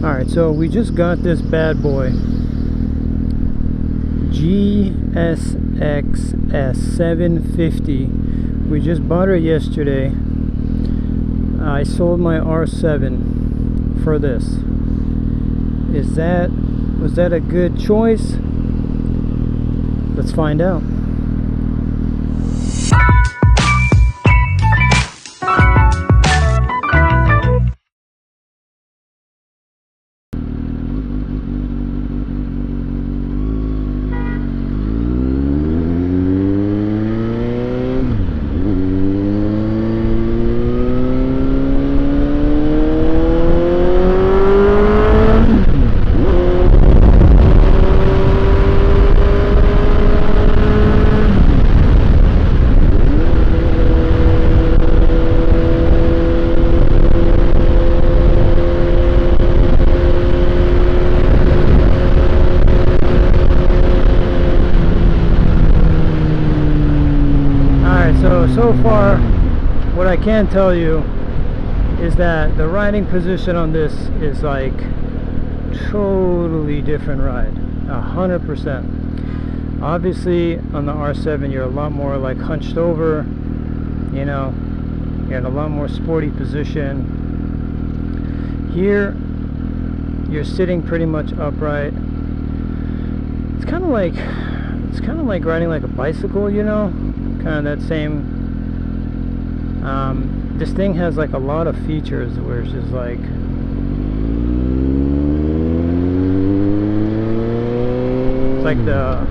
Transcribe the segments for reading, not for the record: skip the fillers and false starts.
Alright, so we just got this bad boy, GSX-S750. We just bought it yesterday. I sold my R7 for this. Was that a good choice? Let's find out. So far, what I can tell you is that the riding position on this is like totally different ride, 100%. Obviously on the R7 you're a lot more like hunched over, you know, you're in a lot more sporty position. Here you're sitting pretty much upright. It's kind of like riding like a bicycle, you know, kind of that same. This thing has like a lot of features where it's just like it's like the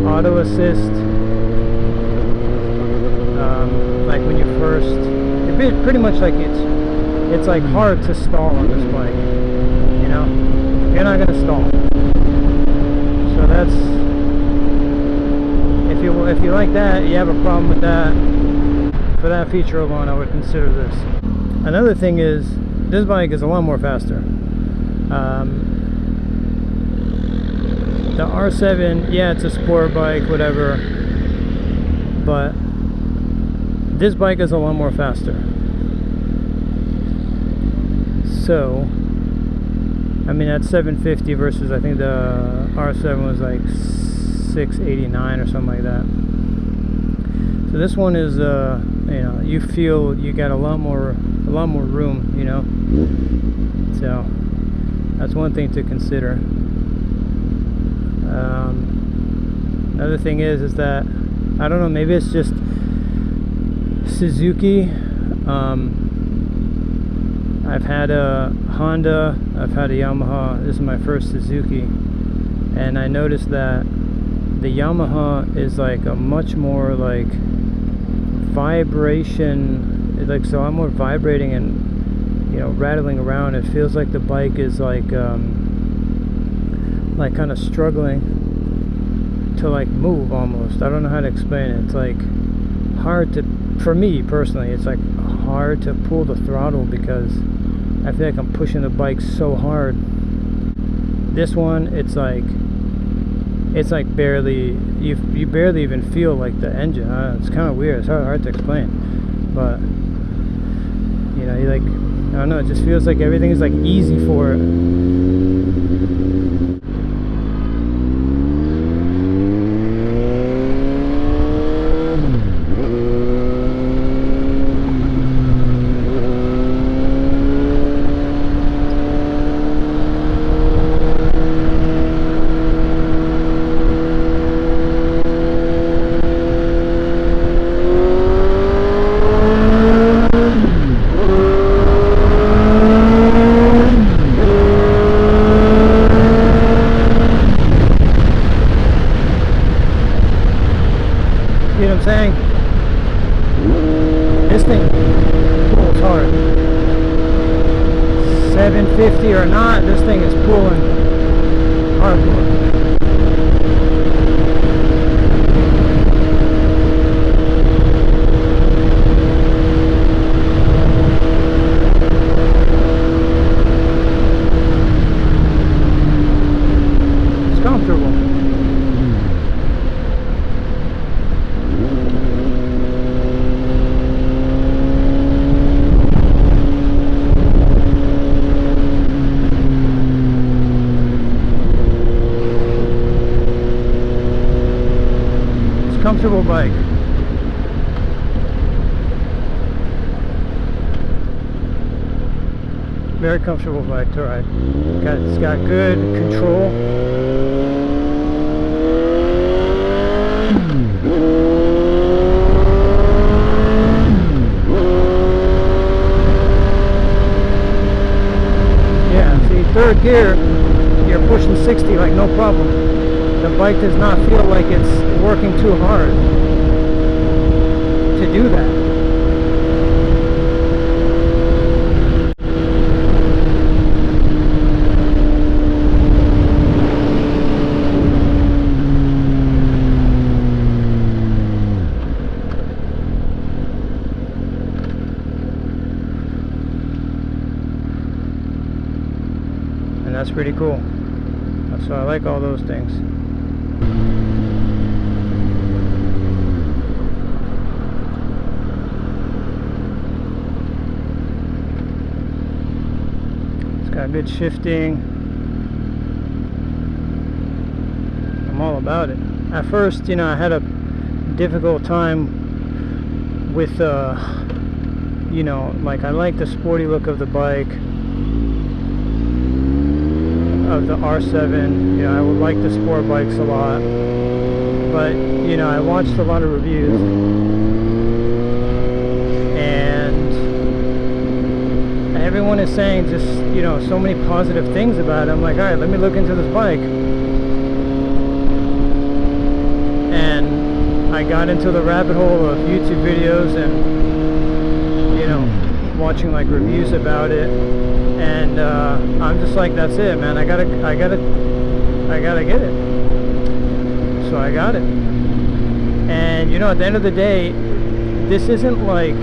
auto assist, like when you first, it's pretty much like it's like hard to stall on this bike, you know, you're not gonna stall. So that's, if you like that, you have a problem with that. For that feature alone, I would consider this. Another thing is, this bike is a lot more faster. The R7, yeah, it's a sport bike, whatever, but this bike is a lot more faster. So, I mean, that's 750 versus, I think the R7 was like 689 or something like that. So this one is, you know, you feel you got a lot more room, you know. So that's one thing to consider. Another thing is that I don't know, maybe it's just Suzuki. I've had a Honda, I've had a Yamaha. This is my first Suzuki, and I noticed that the Yamaha is like a much more like vibration, it's like so I'm more vibrating and, you know, rattling around. It feels like the bike is like kind of struggling to like move almost. I don't know how to explain it. It's like hard to, for me personally, it's like hard to pull the throttle because I feel like I'm pushing the bike so hard. This one, it's like barely, you barely even feel like the engine. It's kind of weird. It's hard to explain, but you know, you like, I don't know, it just feels like everything is like easy for it. You know what I'm saying? This thing pulls hard. 750 or not, this thing is pulling hardcore. It's comfortable. comfortable bike. Very comfortable bike to ride. It's got good control. Yeah, see, third gear, you're pushing 60 like no problem. The bike does not feel like it's working too hard to do that. And that's pretty cool. So I like all those things. It's got good shifting. I'm all about it. At first, you know, I had a difficult time with, you know, like I like the sporty look of the bike. Of the R7, you know, I would like the sport bikes a lot, but you know, I watched a lot of reviews, and everyone is saying just, you know, so many positive things about it. I'm like, all right, let me look into this bike, and I got into the rabbit hole of YouTube videos and, you know, watching like reviews about it. And I'm just like, that's it, man. I gotta get it. So I got it. And you know, at the end of the day, this isn't like,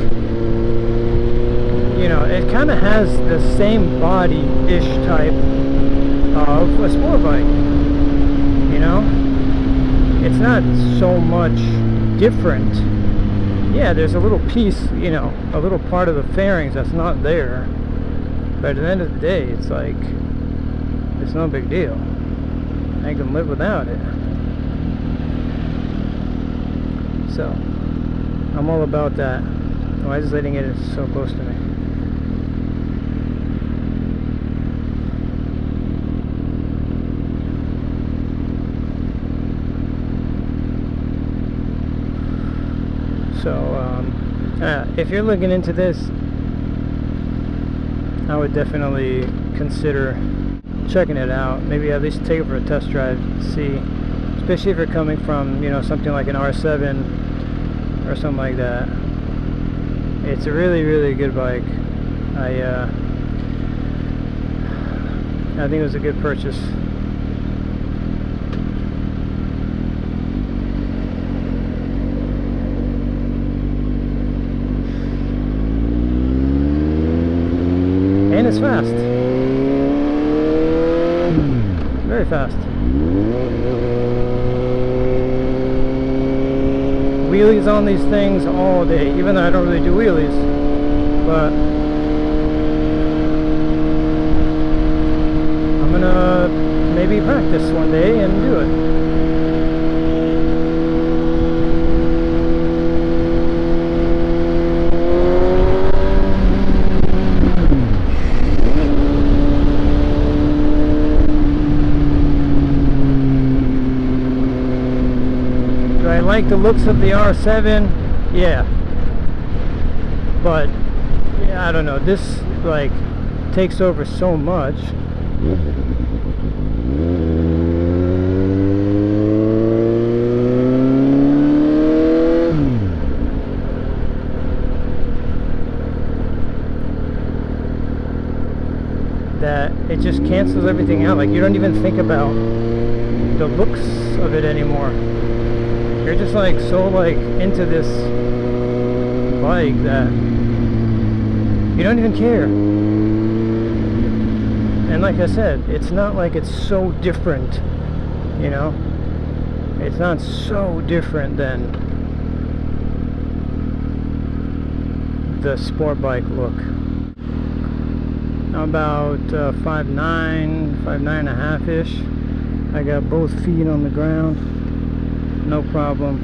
you know, it kind of has the same body-ish type of a sport bike. You know, it's not so much different. Yeah, there's a little piece, you know, a little part of the fairings that's not there. But at the end of the day, it's like, it's no big deal. I can live without it. So, I'm all about that. Why is letting it so close to me? So, if you're looking into this, I would definitely consider checking it out. Maybe at least take it for a test drive, see, especially if you're coming from, you know, something like an R7 or something like that. It's a really, really good bike. I think it was a good purchase. And it's fast. Very fast. Wheelies on these things all day, even though I don't really do wheelies. But I'm gonna maybe practice one day and do it. I like the looks of the R7, yeah, but yeah, I don't know, this like takes over so much. That it just cancels everything out. Like, you don't even think about the looks of it anymore. You're just like so like into this bike that you don't even care. And like I said, it's not like it's so different, you know? It's not so different than the sport bike look. I'm about 5'9", 5'9.5" ish. I got both feet on the ground. No problem.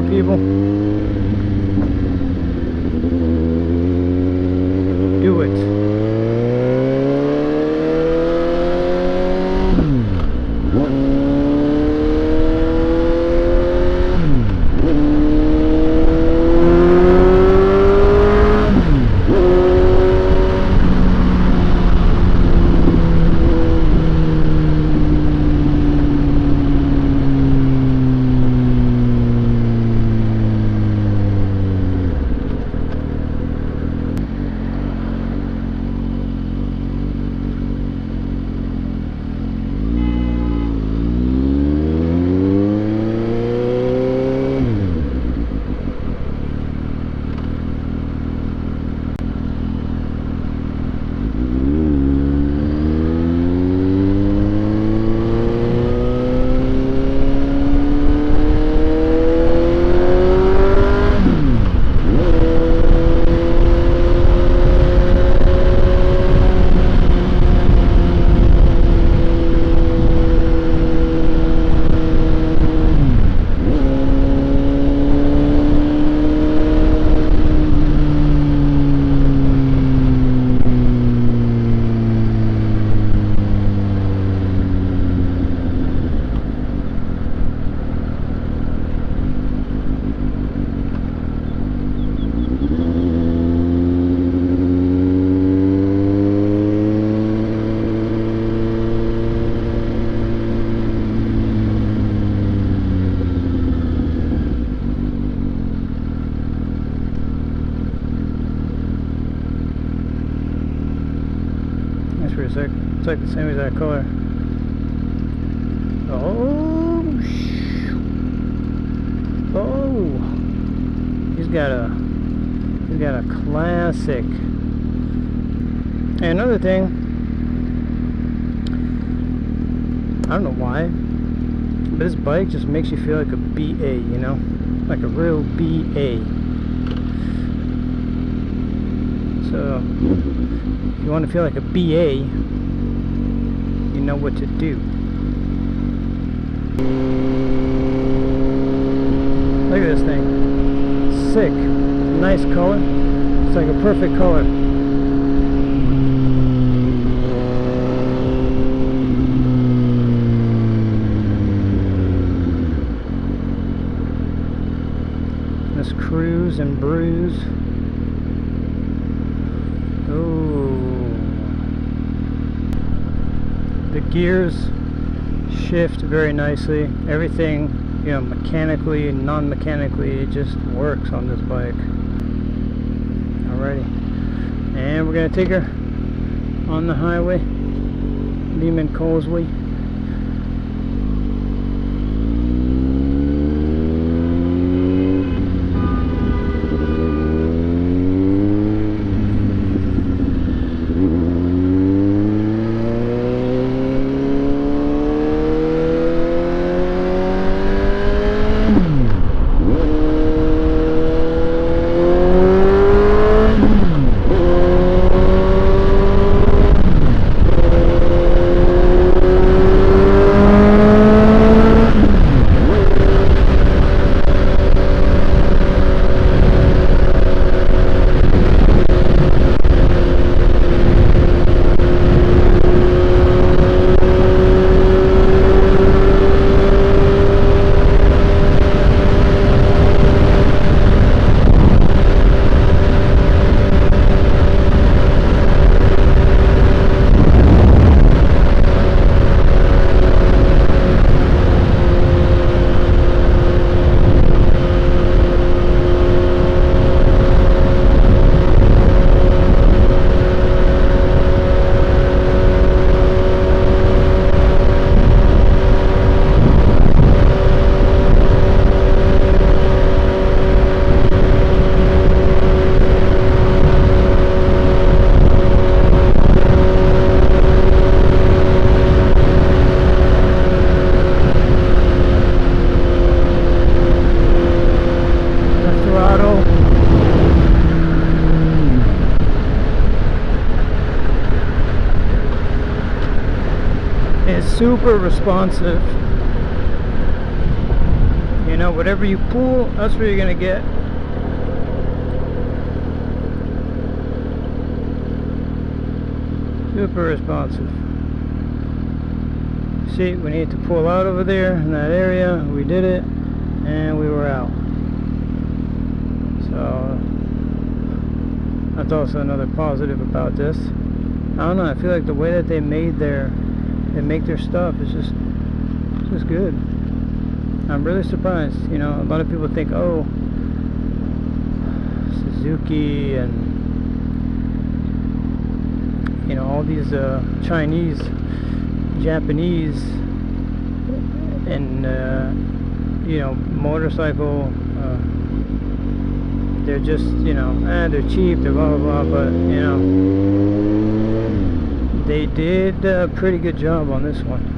people. Do it. It's like the same exact color. Oh, he's got a classic. And another thing, I don't know why, but this bike just makes you feel like a BA, you know, like a real BA. So if you want to feel like a BA, you know what to do. Look at this thing. Sick. Nice color. It's like a perfect color. Let's cruise and bruise. The gears shift very nicely. Everything, you know, mechanically and non-mechanically, it just works on this bike. Alrighty, and we're gonna take her on the highway, Lehman Causeway. Super responsive. You You know, whatever you pull, that's what you're gonna get. Super responsive. See, we need to pull out over there in that area. We did it, and we were out. So that's also another positive about this. I don't know, I feel like the way that they make their stuff is just good. I'm really surprised. You know, a lot of people think, oh, Suzuki and, you know, all these Chinese, Japanese, and you know, motorcycle, they're just, you know, they're cheap, they're blah blah blah, but you know, they did a pretty good job on this one.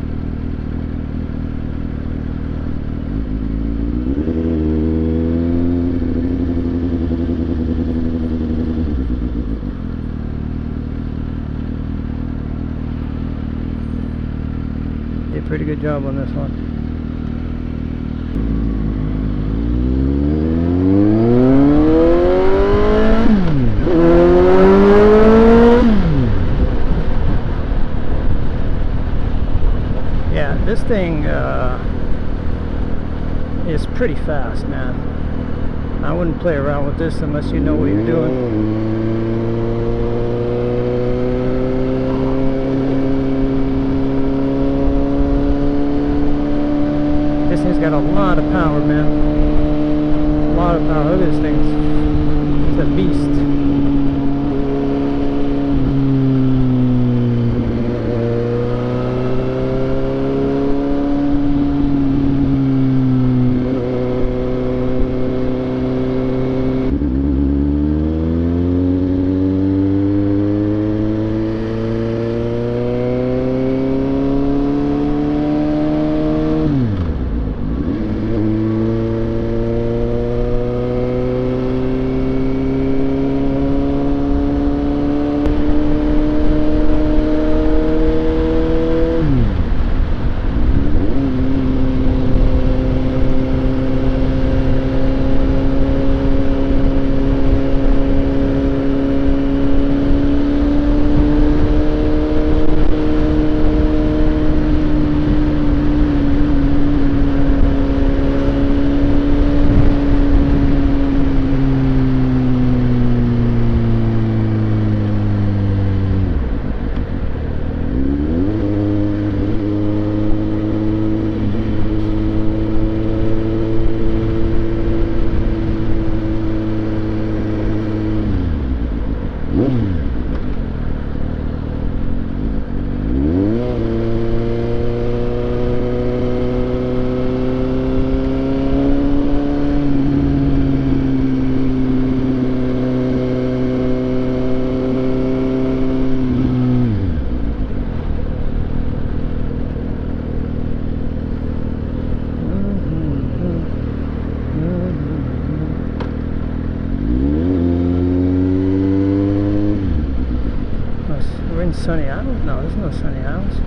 Did a pretty good job on this one. This thing is pretty fast, man. I wouldn't play around with this unless you know what you're doing. This thing's got a lot of power, man. A lot of power. Look at this thing. It's a beast. Sunny Isles? No, there's no Sunny Isles.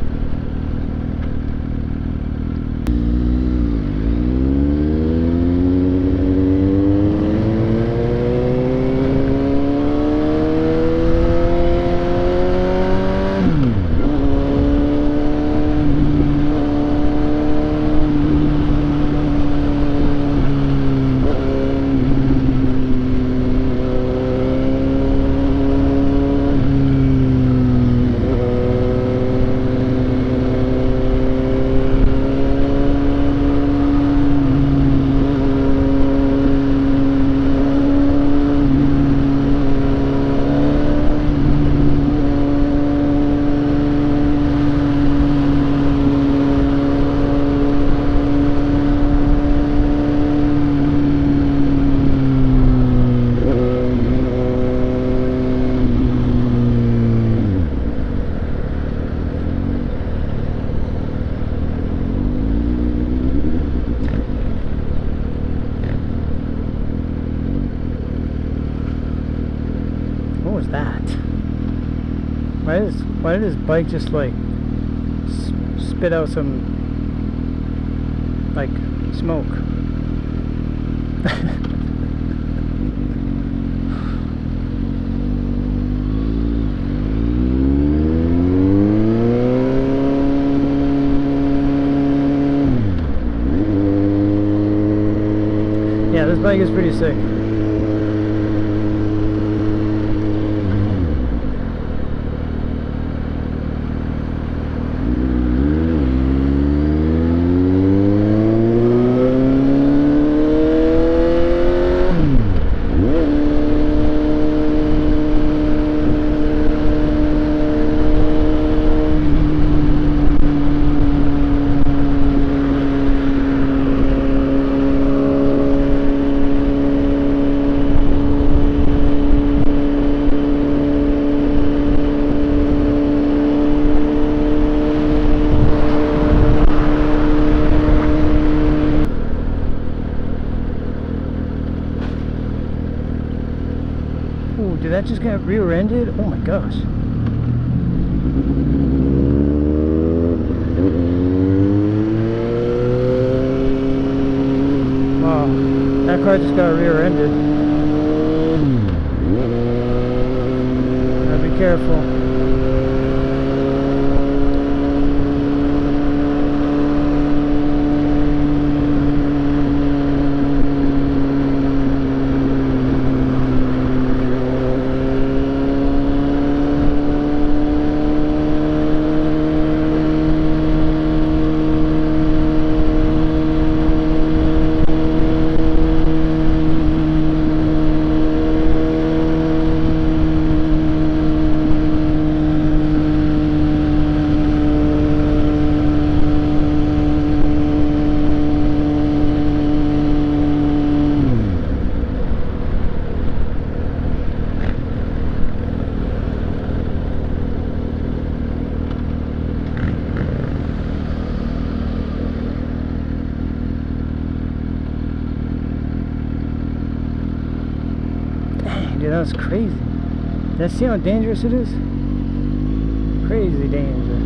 That? Why did his bike just like spit out some like smoke? Yeah, this bike is pretty sick. Ooh, did that just get rear-ended? Oh my gosh. Wow, that car just got rear-ended. Gotta be careful. Dude, that was crazy. Did I see how dangerous it is? Crazy danger.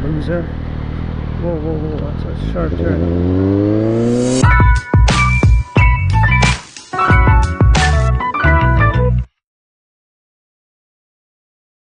loser. Whoa, whoa, whoa, that's a sharp turn.